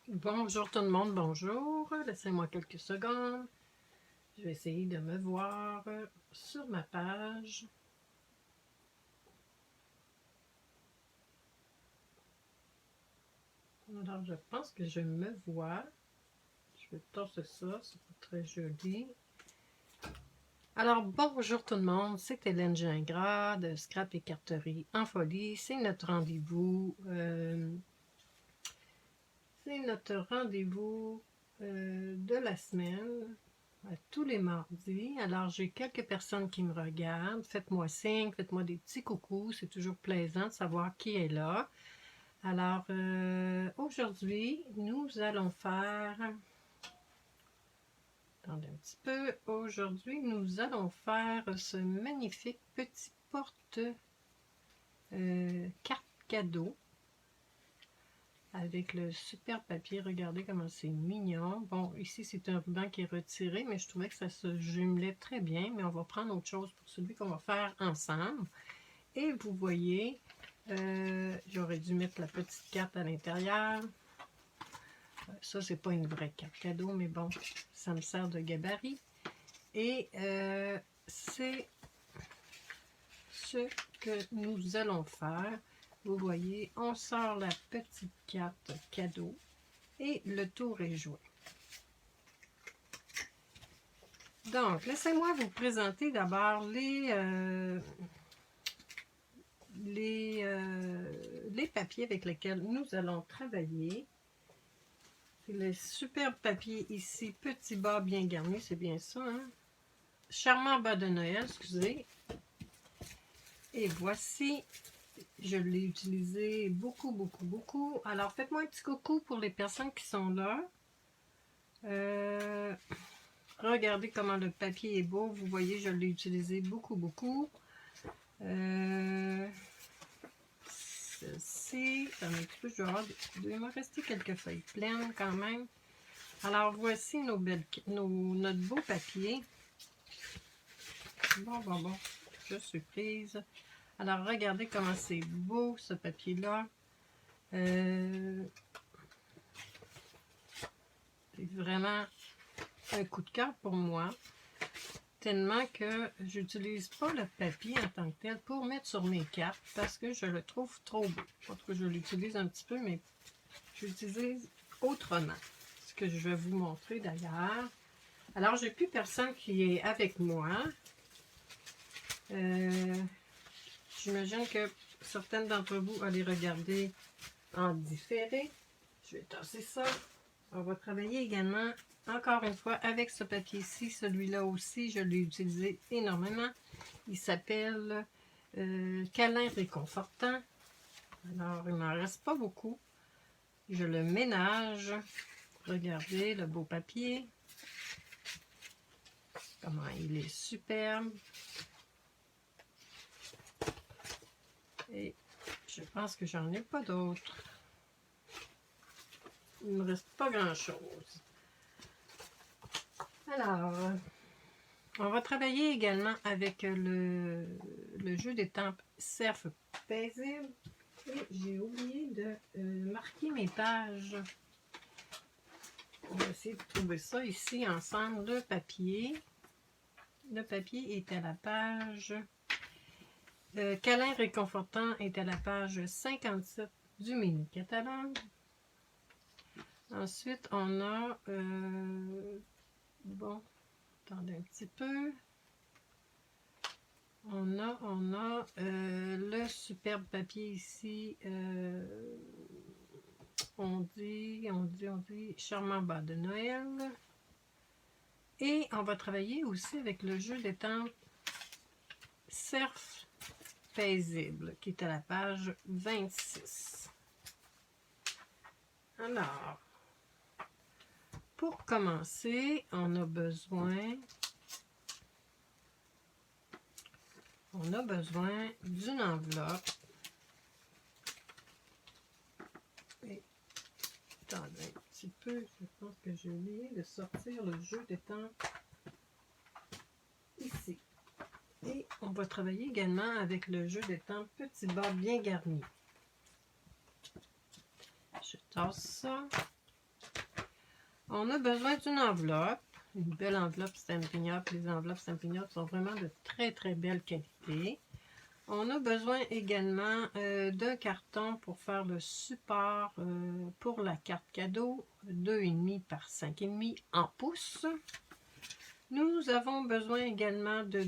Bonjour tout le monde, bonjour. Laissez-moi quelques secondes. Je vais essayer de me voir sur ma page. Alors, je pense que je me vois. Je vais torser ça, c'est pas très joli. Alors, bonjour tout le monde, c'est Hélène Gingras de Scrap et Carterie en folie. C'est notre rendez-vous. De la semaine. Tous les mardis. Alors, j'ai quelques personnes qui me regardent. Faites-moi signe, faites-moi des petits coucous. C'est toujours plaisant de savoir qui est là. Alors, aujourd'hui, nous allons faire... Attendez un petit peu. Aujourd'hui, nous allons faire ce magnifique petit porte-carte cadeau avec le super papier. Regardez comment c'est mignon. Bon, ici, c'est un ruban qui est retiré, mais je trouvais que ça se jumelait très bien. Mais on va prendre autre chose pour celui qu'on va faire ensemble. Et vous voyez, j'aurais dû mettre la petite carte à l'intérieur. Ça, c'est pas une vraie carte cadeau, mais bon, ça me sert de gabarit. Et c'est ce que nous allons faire. Vous voyez, on sort la petite carte cadeau et le tour est joué. Donc, laissez-moi vous présenter d'abord les papiers avec lesquels nous allons travailler. C'est le superbe papier ici, petit bas bien garni, c'est bien ça, hein? Charmant bas de Noël, excusez. Et voici, je l'ai utilisé beaucoup. Alors, faites-moi un petit coucou pour les personnes qui sont là. Regardez comment le papier est beau. Vous voyez, je l'ai utilisé beaucoup. Ceci, un petit peu, il doit me rester quelques feuilles pleines quand même. Alors, voici notre beau papier. Bon, je suis prise. Alors, regardez comment c'est beau, ce papier-là. C'est vraiment un coup de cœur pour moi. Tellement que j'utilise pas le papier en tant que tel pour mettre sur mes cartes parce que je le trouve trop beau. En tout cas, je l'utilise un petit peu, mais j'utilise autrement. Ce que je vais vous montrer d'ailleurs. Alors, j'ai plus personne qui est avec moi. J'imagine que certaines d'entre vous allez regarder en différé. Je vais tasser ça. On va travailler également, encore une fois, avec ce papier-ci. Celui-là aussi, je l'ai utilisé énormément. Il s'appelle Câlin réconfortant. Alors, il m'en reste pas beaucoup. Je le ménage. Regardez le beau papier. Comment il est superbe. Et je pense que j'en ai pas d'autres. Il ne me reste pas grand-chose. Alors, on va travailler également avec le jeu d'étampes Cerf paisible. Et j'ai oublié de marquer mes pages. On va essayer de trouver ça ici ensemble. Le papier est à la page... Câlin réconfortant est à la page 57 du mini-catalogue. Ensuite, on a... bon, attendez un petit peu. On a le superbe papier ici. On dit charmant bas de Noël. Et on va travailler aussi avec le jeu d'étampes Cerf paisible, qui est à la page 26. Alors, pour commencer, on a besoin d'une enveloppe. Et, attendez un petit peu, je pense que j'ai oublié de sortir le jeu d'étampes ici. Et on va travailler également avec le jeu d'étampes petit bas bien garni. Je tasse ça. On a besoin d'une enveloppe, une belle enveloppe Stampin' Up. Les enveloppes Stampin' Up sont vraiment de très très belle qualité. On a besoin également d'un carton pour faire le support pour la carte cadeau, 2,5 par 5,5 en pouces. Nous avons besoin également de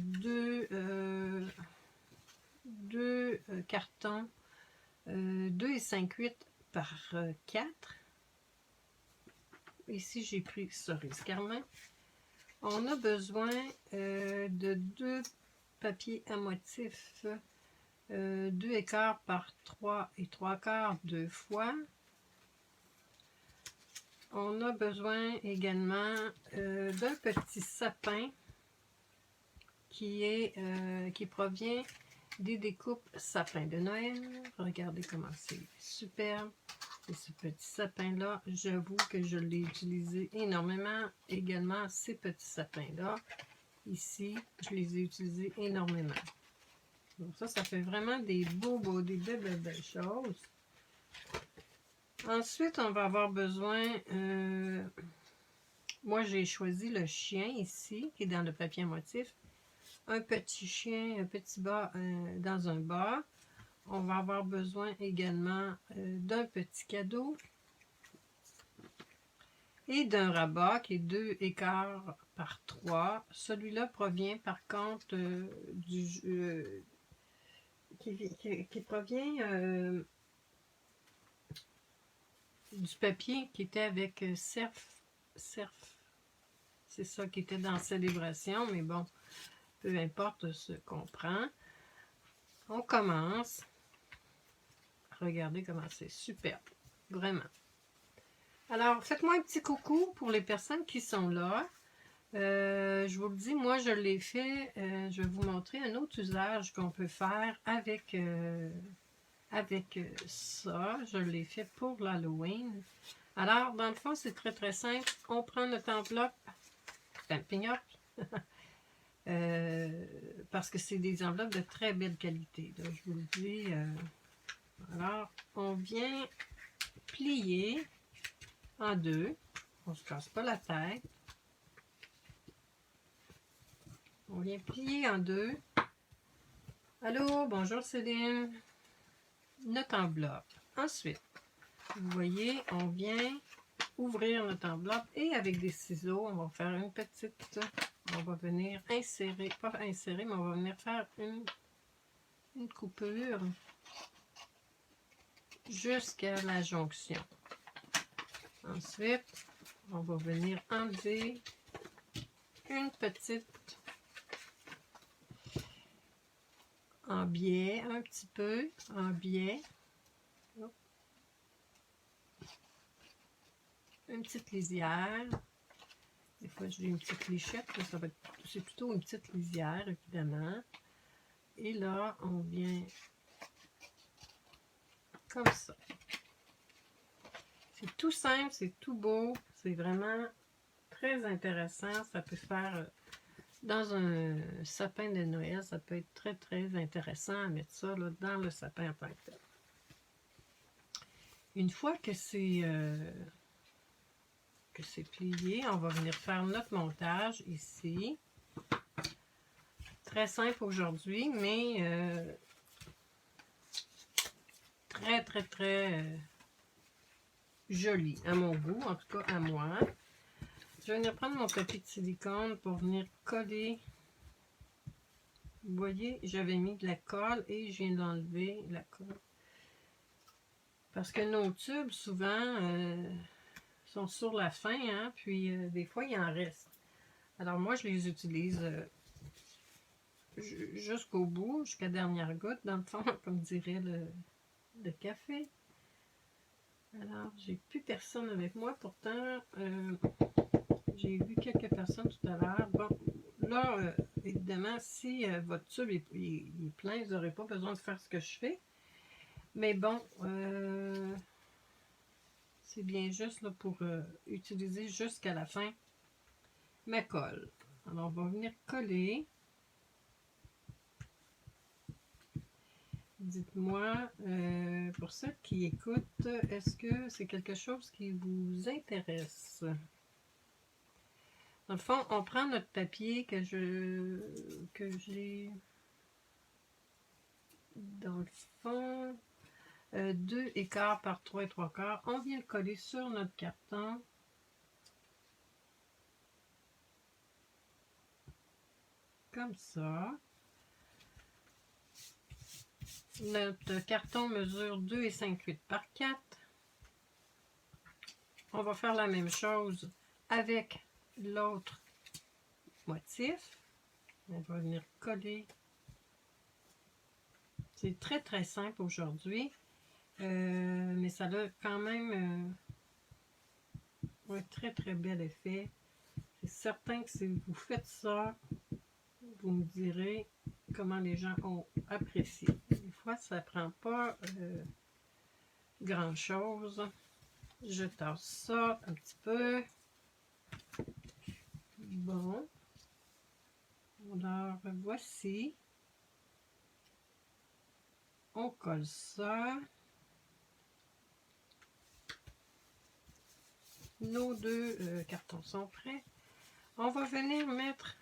deux cartons 2,58 par 4. Ici, j'ai pris cerise carmin. On a besoin de 2 papiers à motifs 2 1/4 par 3 3/4 2 fois. On a besoin également d'un petit sapin qui provient des découpes sapin de Noël. Regardez comment c'est superbe. Et ce petit sapin-là, j'avoue que je l'ai utilisé énormément. Également, ces petits sapins-là, ici, je les ai utilisés énormément. Donc ça fait vraiment des des belles choses. Ensuite, on va avoir besoin, moi j'ai choisi le chien ici, qui est dans le papier à motif. Un petit chien, un petit bas dans un bas. On va avoir besoin également d'un petit cadeau et d'un rabat qui est 2 1/4 par 3. Celui-là provient par contre qui provient du papier qui était avec Cerf. C'est ça qui était dans Célébration, mais bon, peu importe ce qu'on prend. On commence. Regardez comment c'est superbe, vraiment. Alors, faites-moi un petit coucou pour les personnes qui sont là. Je vous le dis, moi je l'ai fait, je vais vous montrer un autre usage qu'on peut faire avec ça. Je l'ai fait pour l'Halloween. Alors, dans le fond, c'est très très simple. On prend notre enveloppe Stampin' Up parce que c'est des enveloppes de très belle qualité. Là, je vous le dis. Alors, on vient plier en deux. On ne se casse pas la tête. On vient plier en deux. Allô, bonjour Céline. Notre enveloppe. Ensuite, vous voyez, on vient ouvrir notre enveloppe et avec des ciseaux, on va faire une petite, on va venir insérer, pas insérer, mais on va venir faire une coupure jusqu'à la jonction. Ensuite, on va venir enlever une petite en biais, un petit peu en biais. Une petite lisière. Des fois, j'ai une petite lichette. C'est plutôt une petite lisière, évidemment. Et là, on vient comme ça. C'est tout simple, c'est tout beau. C'est vraiment très intéressant. Ça peut faire dans un sapin de Noël. Ça peut être très, très intéressant à mettre ça là, dans le sapin en tant que tel. Une fois que c'est plié, on va venir faire notre montage ici. Très simple aujourd'hui, mais très, très, très joli à mon goût, en tout cas à moi. Je vais venir prendre mon papier de silicone pour venir coller. Vous voyez, j'avais mis de la colle et je viens d'enlever la colle. Parce que nos tubes, souvent, sont sur la fin, hein, puis des fois, il en reste. Alors moi, je les utilise jusqu'au bout, jusqu'à la dernière goutte, dans le fond, comme dirait le café. Alors, j'ai plus personne avec moi, pourtant, j'ai vu quelques personnes tout à l'heure. Bon, là, évidemment, si votre tube est plein, vous n'aurez pas besoin de faire ce que je fais. Mais bon, c'est bien juste là, pour utiliser jusqu'à la fin ma colle. Alors, on va venir coller. Dites-moi, pour ceux qui écoutent, est-ce que c'est quelque chose qui vous intéresse? Dans le fond, on prend notre papier que j'ai dans le fond 2 1/4 par 3 3/4. On vient le coller sur notre carton. Comme ça. Notre carton mesure 2 5/8 par 4. On va faire la même chose avec l'autre motif. On va venir coller. C'est très très simple aujourd'hui, mais ça a quand même un très très bel effet. C'est certain que si vous faites ça, vous me direz comment les gens ont apprécié. Des fois, ça ne prend pas grand chose. Je tasse ça un petit peu. Bon. Alors, voici. On colle ça. Nos deux cartons sont prêts. On va venir mettre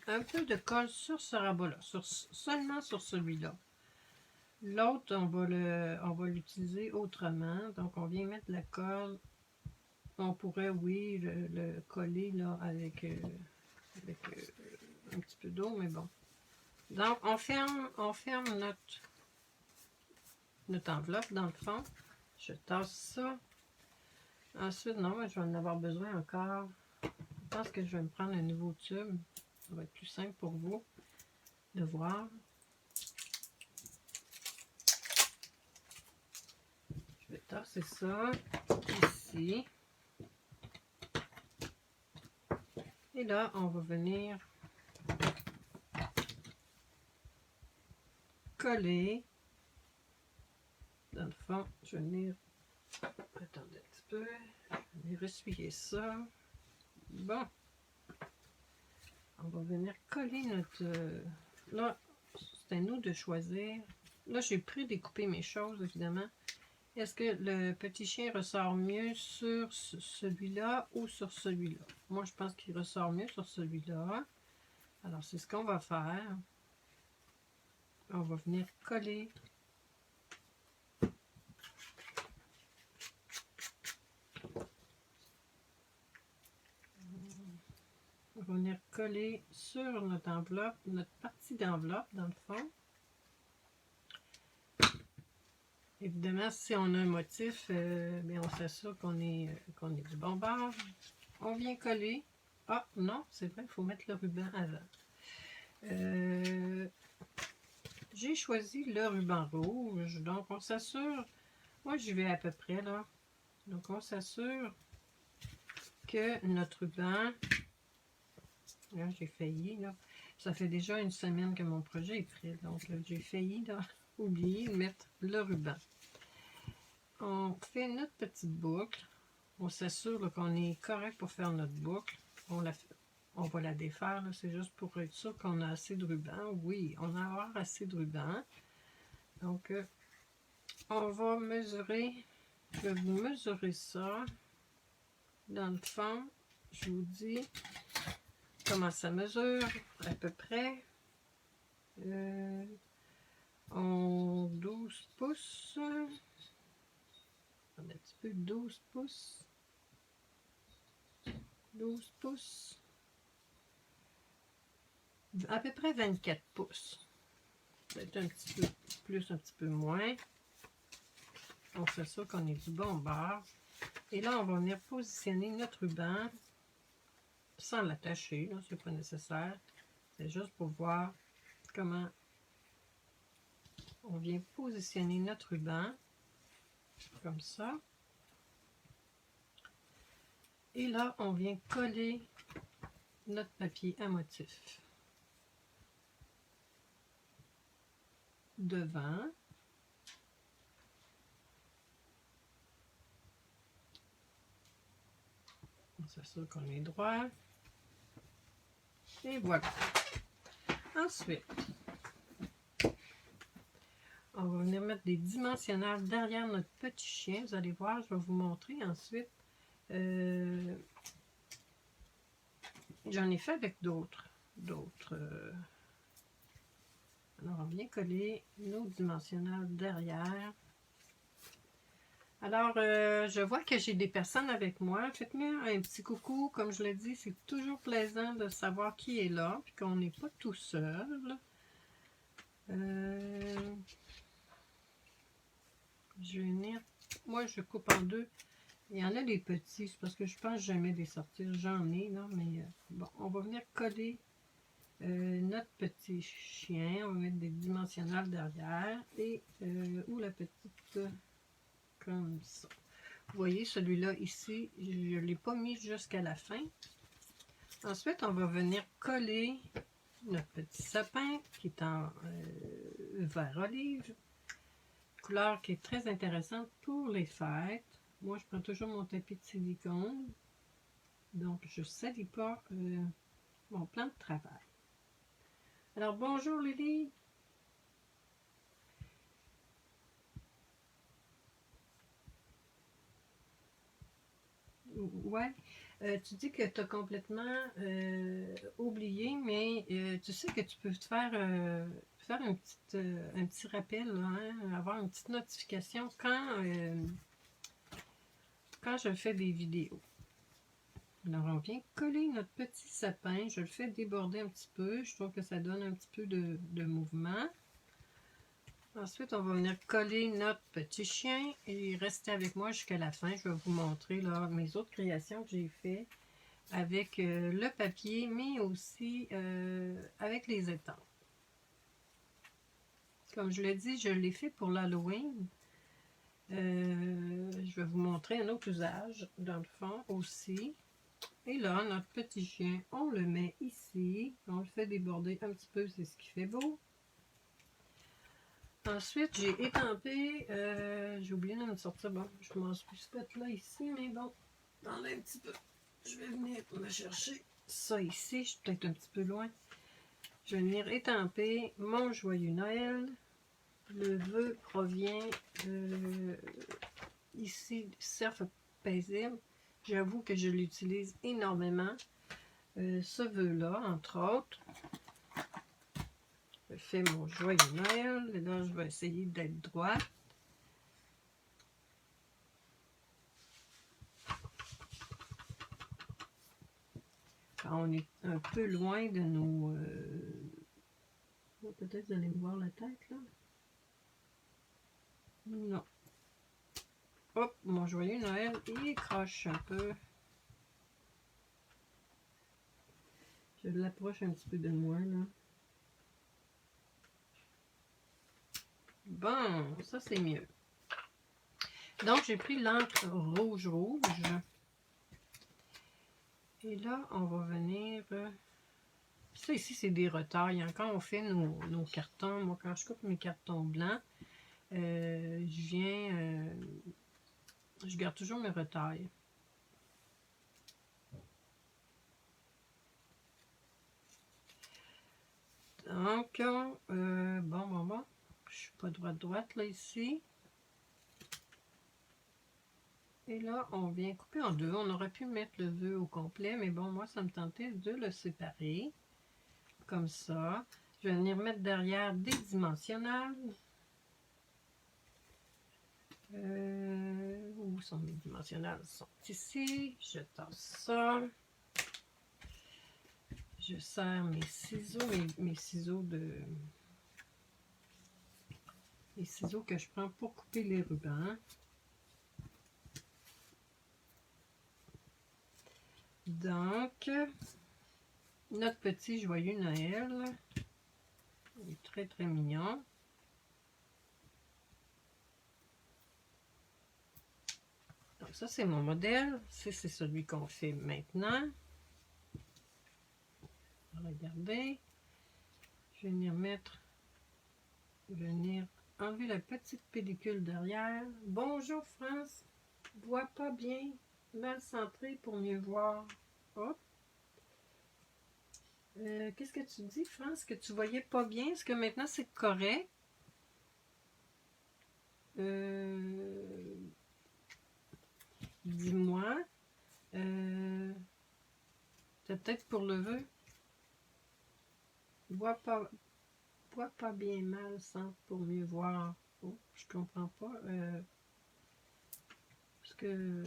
un peu de colle sur ce rabat-là, seulement sur celui-là. L'autre, on va l'utiliser autrement. Donc, on vient mettre la colle. On pourrait, oui, le coller là, avec un petit peu d'eau, mais bon. Donc, on ferme notre enveloppe dans le fond. Je tasse ça. Ensuite, non, je vais en avoir besoin encore. Je pense que je vais me prendre un nouveau tube. Ça va être plus simple pour vous de voir. Je vais tasser ça ici. Et là, on va venir coller. Dans le fond, je vais venir... Attendez un petit peu. Je vais venir essuyer ça. Bon. On va venir coller notre... Là, c'est à nous de choisir. Là, j'ai prédécoupé mes choses, évidemment. Est-ce que le petit chien ressort mieux sur celui-là ou sur celui-là? Moi, je pense qu'il ressort mieux sur celui-là. Alors, c'est ce qu'on va faire. On va venir coller. On va venir coller sur notre enveloppe, notre partie d'enveloppe, dans le fond. Évidemment, si on a un motif, bien, on s'assure qu'on est du bon bord. On vient coller. Ah, non, c'est vrai, il faut mettre le ruban avant. J'ai choisi le ruban rouge, donc on s'assure, moi j'y vais à peu près là, donc on s'assure que notre ruban, là j'ai failli, là, ça fait déjà une semaine que mon projet est prêt, donc j'ai failli là, oublier de mettre le ruban. On fait notre petite boucle, on s'assure qu'on est correct pour faire notre boucle, on va la défaire, c'est juste pour être sûr qu'on a assez de ruban. Oui, on va avoir assez de ruban. Donc, on va mesurer, je vais vous mesurer ça. Dans le fond, je vous dis comment ça mesure à peu près. En 12 pouces. Un petit peu 12 pouces. 12 pouces. À peu près 24 pouces. Peut-être un petit peu plus, un petit peu moins. On fait ça qu'on est du bon bord. Et là, on va venir positionner notre ruban sans l'attacher, là, c'est pas nécessaire. C'est juste pour voir comment on vient positionner notre ruban. Comme ça. Et là, on vient coller notre papier à motif. Devant. On s'assure qu'on est droit. Et voilà. Ensuite, on va venir mettre des dimensionneurs derrière notre petit chien. Vous allez voir, je vais vous montrer ensuite. J'en ai fait avec d'autres. Alors, on vient coller nos dimensionnels derrière. Alors, je vois que j'ai des personnes avec moi. Faites-moi un petit coucou. Comme je l'ai dit, c'est toujours plaisant de savoir qui est là, puis qu'on n'est pas tout seul. Je vais venir... Moi, je coupe en deux. Il y en a des petits, c'est parce que je pense jamais les sortir. J'en ai, là, mais bon, on va venir coller notre petit chien. On va mettre des dimensionnels derrière. Et où la petite... comme ça. Vous voyez, celui-là ici, je ne l'ai pas mis jusqu'à la fin. Ensuite, on va venir coller notre petit sapin qui est en vert olive. Couleur qui est très intéressante pour les fêtes. Moi, je prends toujours mon tapis de silicone. Donc, je ne salis pas mon plan de travail. Alors, bonjour Lily. Ouais, tu dis que tu as complètement oublié, mais tu sais que tu peux te faire, un petit rappel, là, hein, avoir une petite notification quand je fais des vidéos. Alors, on vient coller notre petit sapin. Je le fais déborder un petit peu. Je trouve que ça donne un petit peu de mouvement. Ensuite, on va venir coller notre petit chien et rester avec moi jusqu'à la fin. Je vais vous montrer là, mes autres créations que j'ai faites avec le papier, mais aussi avec les étampes. Comme je l'ai dit, je l'ai fait pour l'Halloween. Je vais vous montrer un autre usage, dans le fond, aussi. Et là, notre petit chien, on le met ici. On le fait déborder un petit peu, c'est ce qui fait beau. Ensuite, j'ai étampé, j'ai oublié de me sortir, bon, je m'en suis faite là, ici, mais bon, attendez un petit peu. Je vais venir me chercher ça ici, je suis peut-être un petit peu loin. Je vais venir étamper mon joyeux Noël. Le vœu provient ici du cerf paisible. J'avoue que je l'utilise énormément. Ce vœu-là, entre autres. Je fais mon joyeux Noël. Et là, je vais essayer d'être droite. Quand on est un peu loin de nos... peut-être vous allez me voir la tête, là. Non. Hop, mon joyeux Noël, il croche un peu. Je l'approche un petit peu de moi, là. Bon, ça c'est mieux. Donc, j'ai pris l'encre rouge. Et là, on va venir... ça ici, c'est des retailles. Quand on fait nos cartons, moi, quand je coupe mes cartons blancs, je garde toujours mes retailles. Donc, bon. Je suis pas droite, là, ici. Et là, on vient couper en deux. On aurait pu mettre le vœu au complet, mais bon, moi, ça me tentait de le séparer. Comme ça. Je vais venir mettre derrière des dimensionnels. Où sont mes dimensionnels? Ils sont ici. Je tasse ça. Je serre mes ciseaux, mes ciseaux les ciseaux que je prends pour couper les rubans. Donc, notre petit joyeux Noël, il est très très mignon. Donc ça c'est mon modèle, c'est celui qu'on fait maintenant. Regardez, je vais venir enlever la petite pellicule derrière. Bonjour France, vois pas bien, mal centré pour mieux voir. Hop. Qu'est-ce que tu dis, France, que tu voyais pas bien? Est-ce que maintenant c'est correct? Dis-moi. Tu as peut-être pour le vœu. Vois pas bien mal, sens pour mieux voir. Oh, je comprends pas. Parce que...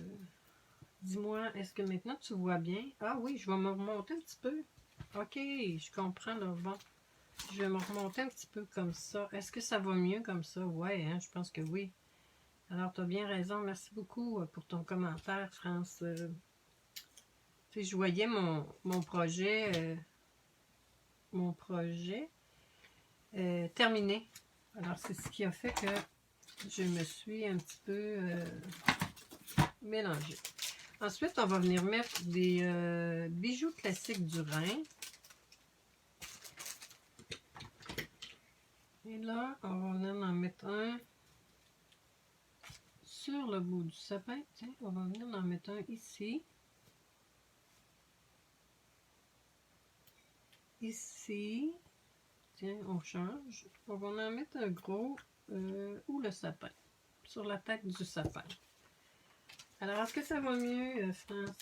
Dis-moi, est-ce que maintenant tu vois bien? Ah oui, je vais me remonter un petit peu. Ok, je comprends là. Bon, je vais me remonter un petit peu comme ça. Est-ce que ça va mieux comme ça? Ouais, hein, je pense que oui. Alors, tu as bien raison. Merci beaucoup pour ton commentaire, France. Tu sais, je voyais mon projet terminé. Alors, c'est ce qui a fait que je me suis un petit peu mélangée. Ensuite, on va venir mettre des bijoux classiques du Rhin. Et là, on va venir en mettre un sur le bout du sapin. Tiens, on va venir en mettre un ici. Ici. Tiens, on change. On va en mettre un gros où le sapin. Sur la tête du sapin. Alors, est-ce que ça va mieux, France?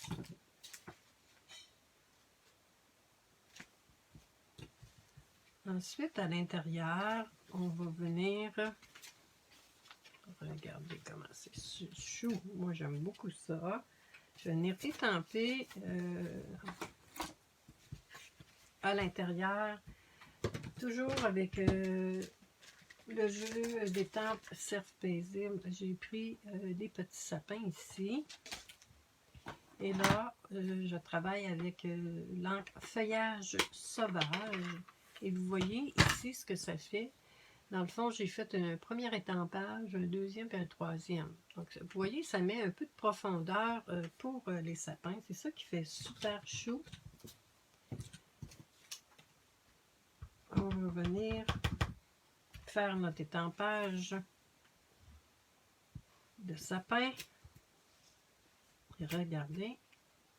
Ensuite, à l'intérieur, on va venir... Regardez comment c'est chou. Moi, j'aime beaucoup ça. Je vais venir étamper à l'intérieur. Toujours avec le jeu d'étampe cerf paisible. J'ai pris des petits sapins ici. Et là, je travaille avec l'encre feuillage sauvage. Et vous voyez ici ce que ça fait. Dans le fond, j'ai fait un premier étampage, un deuxième et un troisième. Donc, vous voyez, ça met un peu de profondeur pour les sapins. C'est ça qui fait super chaud. On va venir faire notre étampage de sapin. Et regardez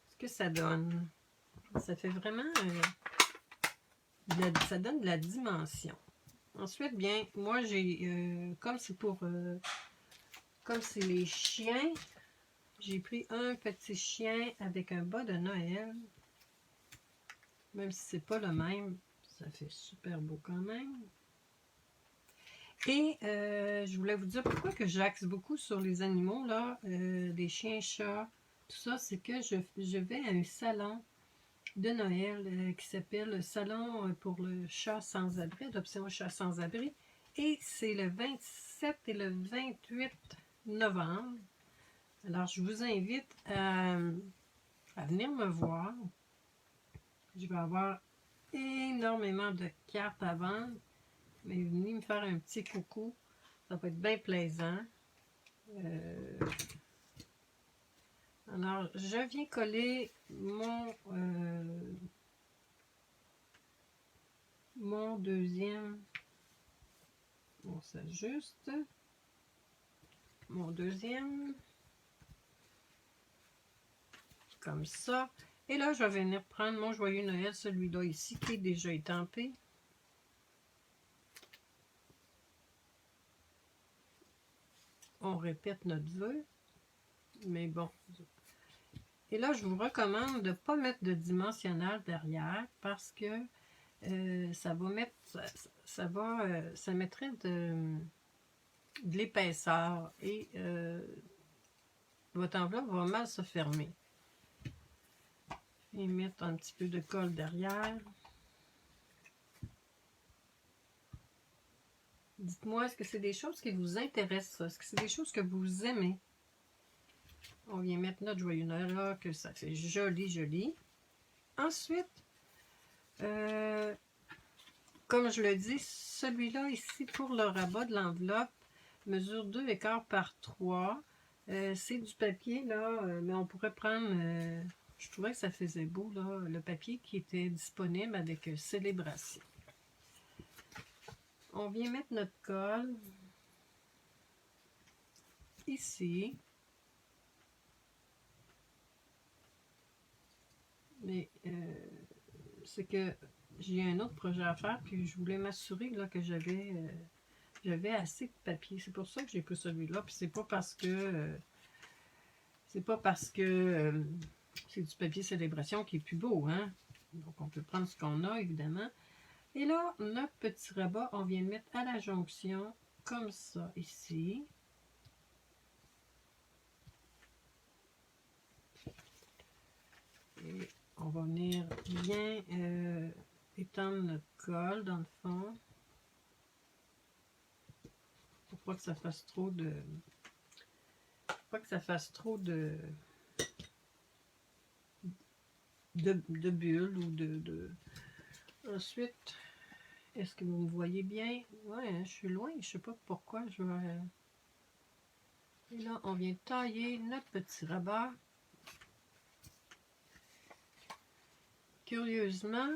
ce que ça donne. Ça fait vraiment... ça donne de la dimension. Ensuite, bien, moi, j'ai... comme c'est pour... comme c'est les chiens, j'ai pris un petit chien avec un bas de Noël. Même si c'est pas le même, ça fait super beau quand même. Et je voulais vous dire pourquoi que j'axe beaucoup sur les animaux, là, les chiens, chats, tout ça, c'est que je vais à un salon de Noël qui s'appelle le Salon pour le chat sans-abri, adoption chat sans-abri. Et c'est le 27 et le 28 novembre. Alors, je vous invite à venir me voir. Je vais avoir énormément de cartes à vendre. Mais venez me faire un petit coucou. Ça va être bien plaisant. Alors, je viens coller mon deuxième. On s'ajuste. Mon deuxième. Comme ça. Et là, je vais venir prendre mon joyeux Noël, celui-là ici, qui est déjà étampé. On répète notre vœu. Mais bon. Et là, je vous recommande de ne pas mettre de dimensionnage derrière parce que ça va mettre, ça mettrait de l'épaisseur et votre enveloppe va mal se fermer. Et mettre un petit peu de colle derrière. Dites-moi, est-ce que c'est des choses qui vous intéressent? Est-ce que c'est des choses que vous aimez? On vient mettre notre joyeux Noël là, que ça fait joli, joli. Ensuite, comme je le dis, celui-là ici, pour le rabat de l'enveloppe, mesure 2,25 par 3. C'est du papier, là, mais on pourrait prendre... je trouvais que ça faisait beau, là, le papier qui était disponible avec Célébration. On vient mettre notre colle ici. Mais c'est que j'ai un autre projet à faire, puis je voulais m'assurer là, que j'avais assez de papier. C'est pour ça que j'ai pris celui-là, puis c'est pas parce que c'est du papier Célébration qui est plus beau, hein. Donc, on peut prendre ce qu'on a, évidemment. Et là, notre petit rabat, on vient le mettre à la jonction, comme ça, ici. Et on va venir bien étendre notre colle, dans le fond. Pour pas que ça fasse trop de... Pas que ça fasse trop de bulles ou de... Ensuite, est-ce que vous me voyez bien? Ouais, je suis loin, je sais pas pourquoi je vais... Et là, on vient tailler notre petit rabat. Curieusement,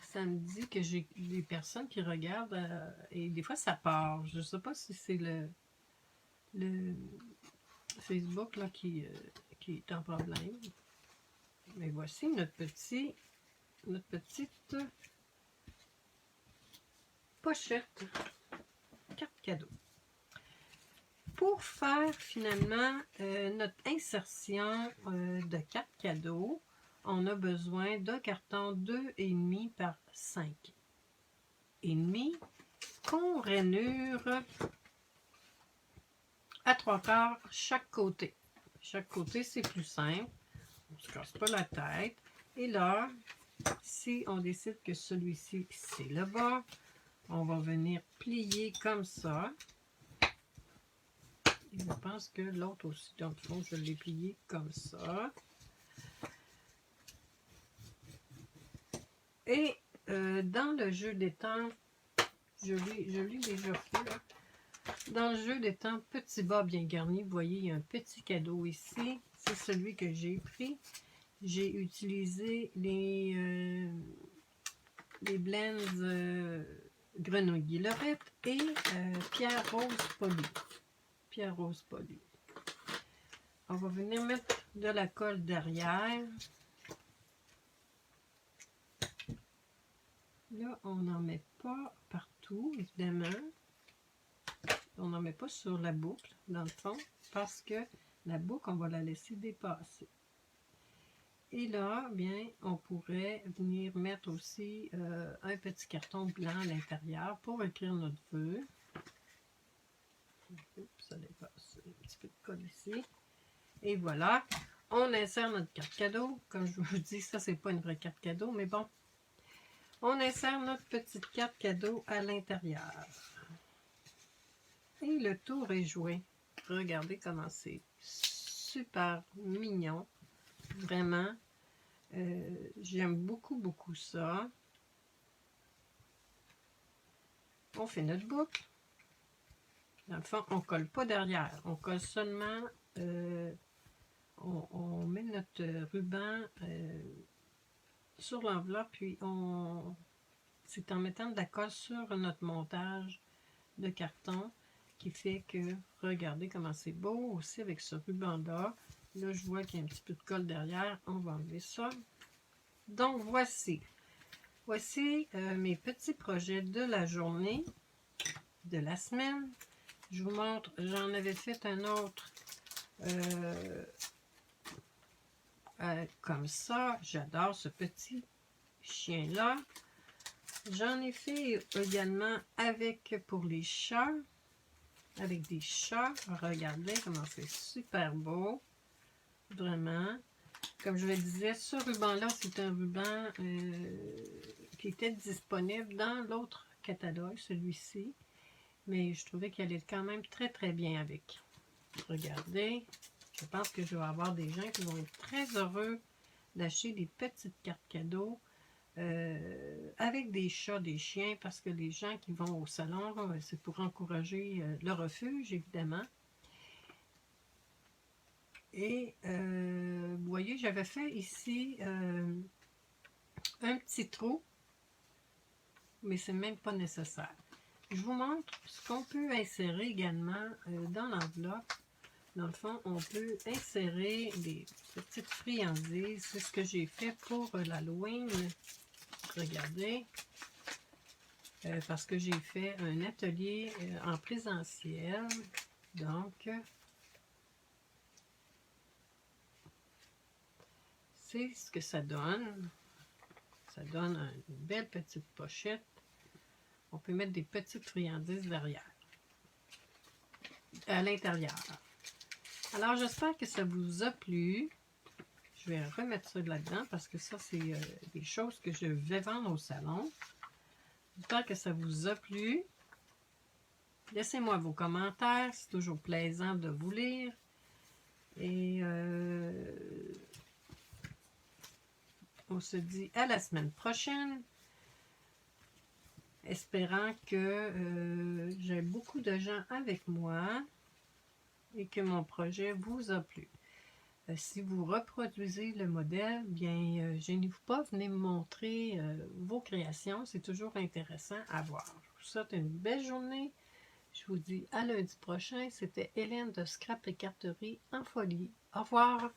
ça me dit que j'ai des personnes qui regardent et des fois ça part. Je sais pas si c'est le Facebook là, qui est en problème. Mais voici notre petite pochette carte cadeau. Pour faire finalement notre insertion de carte cadeau, on a besoin d'un carton 2,5 par 5,5 qu'on rainure à 3/4 chaque côté. Chaque côté, c'est plus simple. On ne se casse pas la tête. Et là, si on décide que celui-ci, c'est le bas, on va venir plier comme ça. Et je pense que l'autre aussi, dans le fond, je l'ai plié comme ça. Et dans le jeu des temps, je l'ai déjà fait, là. Dans le jeu des temps, petit bas bien garni, vous voyez, il y a un petit cadeau ici. C'est celui que j'ai pris. J'ai utilisé les blends Grenouille Lorette et Pierre Rose Poli. Pierre Rose Poli. On va venir mettre de la colle derrière. Là, on n'en met pas partout, évidemment. On n'en met pas sur la boucle, dans le fond, parce que la boucle, on va la laisser dépasser. Et là, bien, on pourrait venir mettre aussi un petit carton blanc à l'intérieur pour écrire notre vœu. Ça dépasse un petit peu de colle ici. Et voilà, on insère notre carte cadeau. Comme je vous dis, ça, c'est pas une vraie carte cadeau, mais bon. On insère notre petite carte cadeau à l'intérieur. Et le tour est joué. Regardez comment c'est super mignon. Vraiment. J'aime beaucoup, beaucoup ça. On fait notre boucle. Dans le fond, on ne colle pas derrière. On colle seulement... on met notre ruban sur l'enveloppe, puis c'est en mettant de la colle sur notre montage de carton qui fait que, regardez comment c'est beau aussi avec ce ruban-là. Là, je vois qu'il y a un petit peu de colle derrière. On va enlever ça. Donc, voici mes petits projets de la journée, de la semaine. Je vous montre, j'en avais fait un autre comme ça. J'adore ce petit chien-là. J'en ai fait également pour les chats, avec des chats. Regardez comment c'est super beau. Vraiment. Comme je le disais, ce ruban-là, c'est un ruban qui était disponible dans l'autre catalogue, celui-ci. Mais je trouvais qu'il allait quand même très très bien avec. Regardez, je pense que je vais avoir des gens qui vont être très heureux d'acheter des petites cartes cadeaux avec des chats, des chiens, parce que les gens qui vont au salon, c'est pour encourager le refuge, évidemment. Et vous voyez, j'avais fait ici un petit trou, mais c'est même pas nécessaire. Je vous montre ce qu'on peut insérer également dans l'enveloppe. Dans le fond, on peut insérer des petites friandises. C'est ce que j'ai fait pour l'Halloween. Regardez. Parce que j'ai fait un atelier en présentiel. Donc, voici ce que ça donne. Ça donne une belle petite pochette. On peut mettre des petites friandises derrière, à l'intérieur. Alors, j'espère que ça vous a plu. Je vais remettre ça là-dedans parce que ça, c'est des choses que je vais vendre au salon. J'espère que ça vous a plu. Laissez-moi vos commentaires. C'est toujours plaisant de vous lire. Et on se dit à la semaine prochaine. Espérant que j'ai beaucoup de gens avec moi et que mon projet vous a plu. Si vous reproduisez le modèle, bien, gênez-vous pas, venez me montrer vos créations. C'est toujours intéressant à voir. Je vous souhaite une belle journée. Je vous dis à lundi prochain. C'était Hélène de Scrap et Carterie en folie. Au revoir!